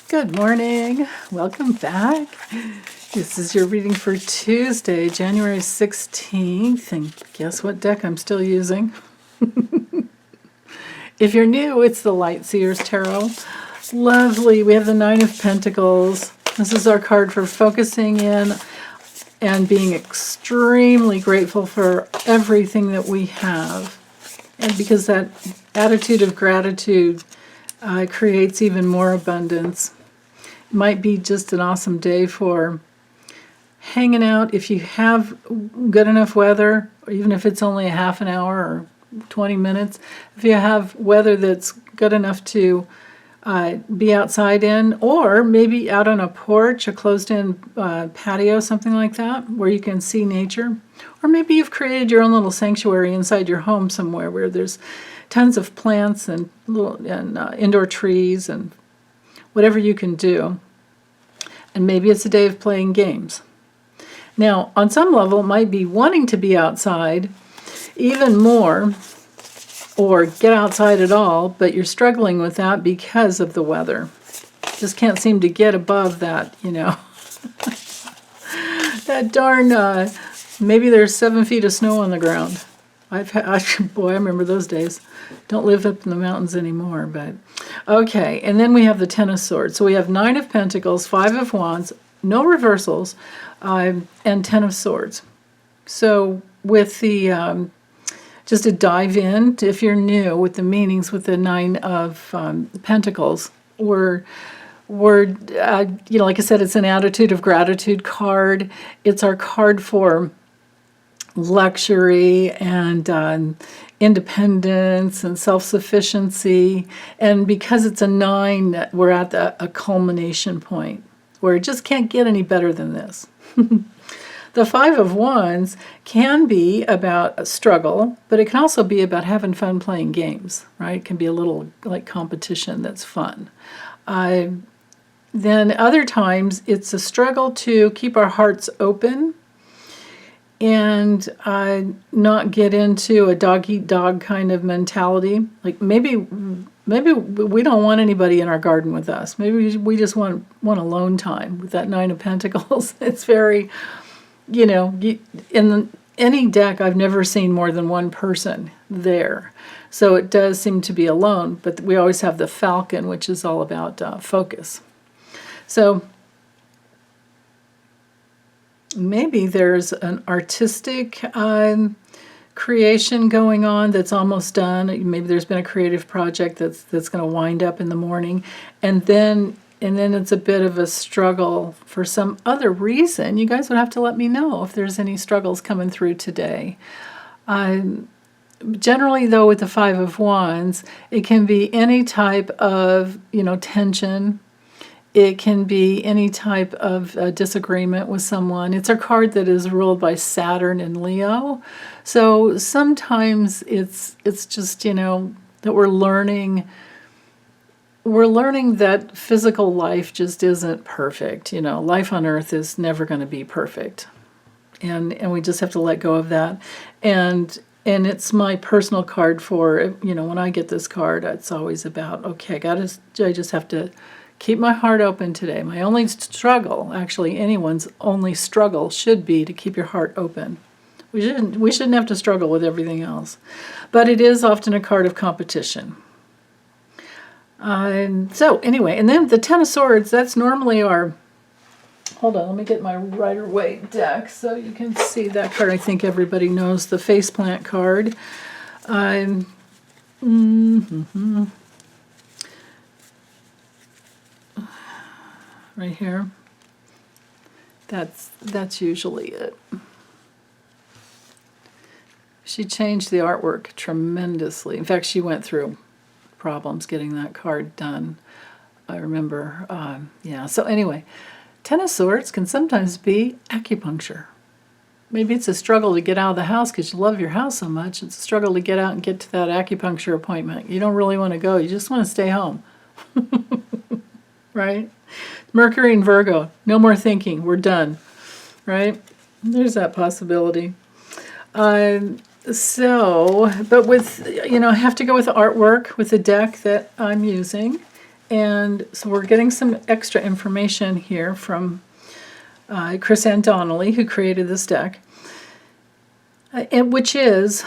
Good morning. Welcome back. This is your reading for Tuesday, January 16th. And guess what deck I'm still using? If you're new, it's the Light Seers Tarot. Lovely. We have the Nine of Pentacles. This is our card for focusing in and being extremely grateful for everything that we have. And because that attitude of gratitude creates even more abundance. It might be just an awesome day for hanging out if you have good enough weather, or even if it's only a half an hour or 20 minutes. If you have weather that's good enough to be outside in, or maybe out on a porch, a closed-in patio, something like that, where you can see nature. Or maybe you've created your own little sanctuary inside your home somewhere where there's tons of plants and indoor trees and whatever you can do. And maybe it's a day of playing games. Now, on some level, it might be wanting to be outside even more, or get outside at all, but you're struggling with that because of the weather. Just can't seem to get above that, you know. That darn, maybe there's 7 feet of snow on the ground. Boy, I remember those days. Don't live up in the mountains anymore, but okay. And then we have the Ten of Swords. So we have Nine of Pentacles, Five of Wands, no reversals, and Ten of Swords. So with the just to dive in, if you're new with the meanings with the Nine of Pentacles, we're you know, like I said, it's an attitude of gratitude card. It's our card for luxury and independence and self-sufficiency. And because it's a 9, we're at a culmination point where it just can't get any better than this. The Five of Wands can be about a struggle, but it can also be about having fun playing games, right? It can be a little like competition that's fun. Then other times it's a struggle to keep our hearts open and not get into a dog-eat-dog kind of mentality. Like maybe we don't want anybody in our garden with us. Maybe we just want alone time with that Nine of Pentacles. It's very, you know, in any deck I've never seen more than one person there. So it does seem to be alone, but we always have the Falcon, which is all about focus. So maybe there's an artistic creation going on that's almost done. Maybe there's been a creative project that's going to wind up in the morning, and then it's a bit of a struggle for some other reason. You guys would have to let me know if there's any struggles coming through today. Generally, though, with the Five of Wands, it can be any type of, you know, tension. It can be any type of disagreement with someone. It's a card that is ruled by Saturn and Leo. So sometimes it's just, you know, that we're learning that physical life just isn't perfect. You know, life on earth is never going to be perfect. And we just have to let go of that. And it's my personal card for, you know, when I get this card, it's always about, okay, I just have to keep my heart open today. My only struggle, actually anyone's only struggle, should be to keep your heart open. We shouldn't have to struggle with everything else. But it is often a card of competition. So anyway, and then the Ten of Swords, that's normally our, hold on, let me get my Rider-Waite deck so you can see that card. I think everybody knows the faceplant card. Right here. That's usually it. She changed the artwork tremendously. In fact, she went through problems getting that card done. I remember, yeah. So anyway, Ten of Swords can sometimes be acupuncture. Maybe it's a struggle to get out of the house because you love your house so much. It's a struggle to get out and get to that acupuncture appointment. You don't really want to go. You just want to stay home. Right? Mercury and Virgo, no more thinking, we're done, right? There's that possibility. So, but with, you know, I have to go with the artwork with the deck that I'm using. And so we're getting some extra information here from Chris Ann Donnelly, who created this deck, which is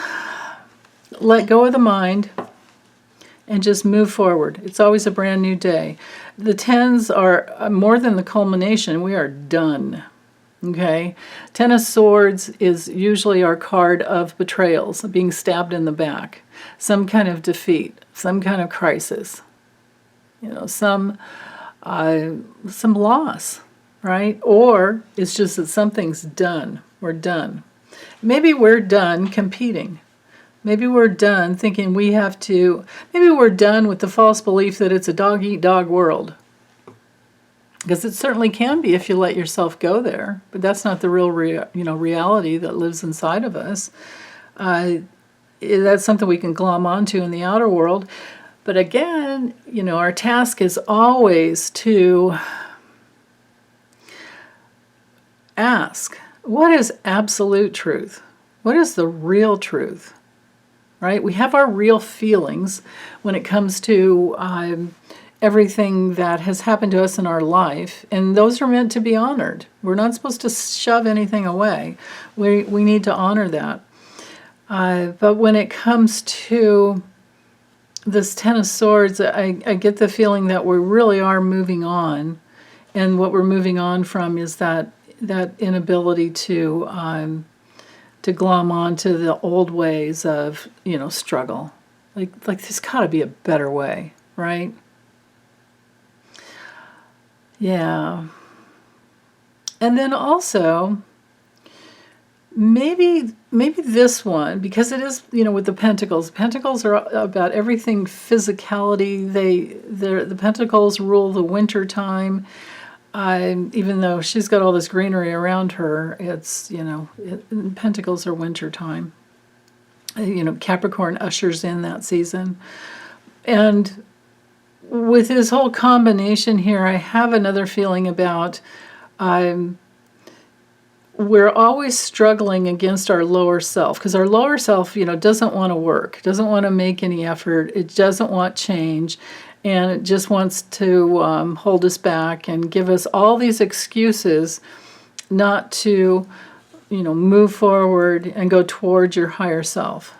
let go of the mind and just move forward. It's always a brand new day. The tens are more than the culmination. We are done. Okay? Ten of Swords is usually our card of betrayals, being stabbed in the back, some kind of defeat, some kind of crisis, some loss, right? Or it's just that something's done. We're done. Maybe we're done competing. Maybe we're done thinking we have to, maybe we're done with the false belief that it's a dog-eat-dog world. Because it certainly can be if you let yourself go there, but that's not the real reality that lives inside of us. That's something we can glom onto in the outer world. But again, our task is always to ask, what is absolute truth? What is the real truth? Right? We have our real feelings when it comes to everything that has happened to us in our life, and those are meant to be honored. We're not supposed to shove anything away. We need to honor that. But when it comes to this Ten of Swords, I get the feeling that we really are moving on, and what we're moving on from is that inability to glom on to the old ways of struggle. Like there's got to be a better way, right? Yeah. And then also, maybe this one, because it is, with the Pentacles. Pentacles are about everything physicality. The Pentacles rule the winter time. Even though she's got all this greenery around her, it's, Pentacles are winter time. Capricorn ushers in that season. And with this whole combination here, I have another feeling about we're always struggling against our lower self, because our lower self, doesn't want to work, doesn't want to make any effort, it doesn't want change, and it just wants to hold us back and give us all these excuses not to, move forward and go towards your higher self.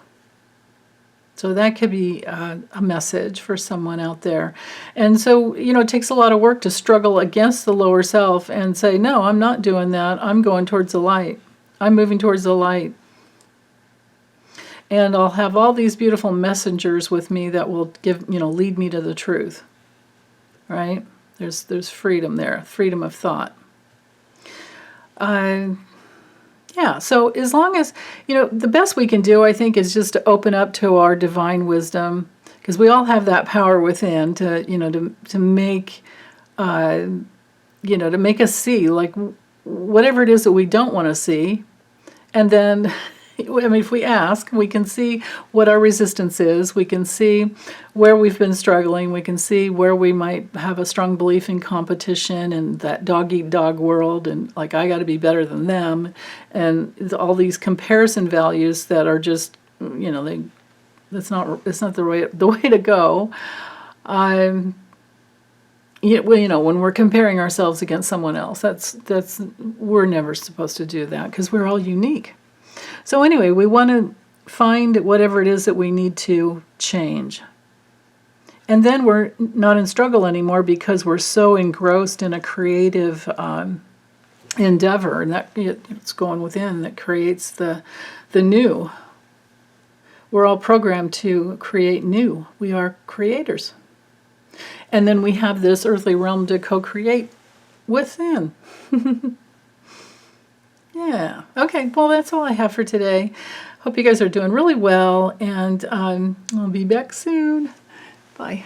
So that could be a message for someone out there. And so, it takes a lot of work to struggle against the lower self and say, no, I'm not doing that. I'm going towards the light. I'm moving towards the light. And I'll have all these beautiful messengers with me that will lead me to the truth. Right? There's freedom there, freedom of thought. Yeah, so as long as, the best we can do, I think, is just to open up to our divine wisdom, because we all have that power within to make, to make us see, like, whatever it is that we don't want to see. And then, if we ask, we can see what our resistance is. We can see where we've been struggling. We can see where we might have a strong belief in competition and that dog-eat-dog world, and like, I got to be better than them, and all these comparison values that are just, it's not the way to go. When we're comparing ourselves against someone else, we're never supposed to do that, because we're all unique. So anyway, we want to find whatever it is that we need to change. And then we're not in struggle anymore, because we're so engrossed in a creative endeavor, and that it's going within that creates the new. We're all programmed to create new. We are creators. And then we have this earthly realm to co-create within. Yeah. Okay. Well, that's all I have for today. Hope you guys are doing really well, and I'll be back soon. Bye.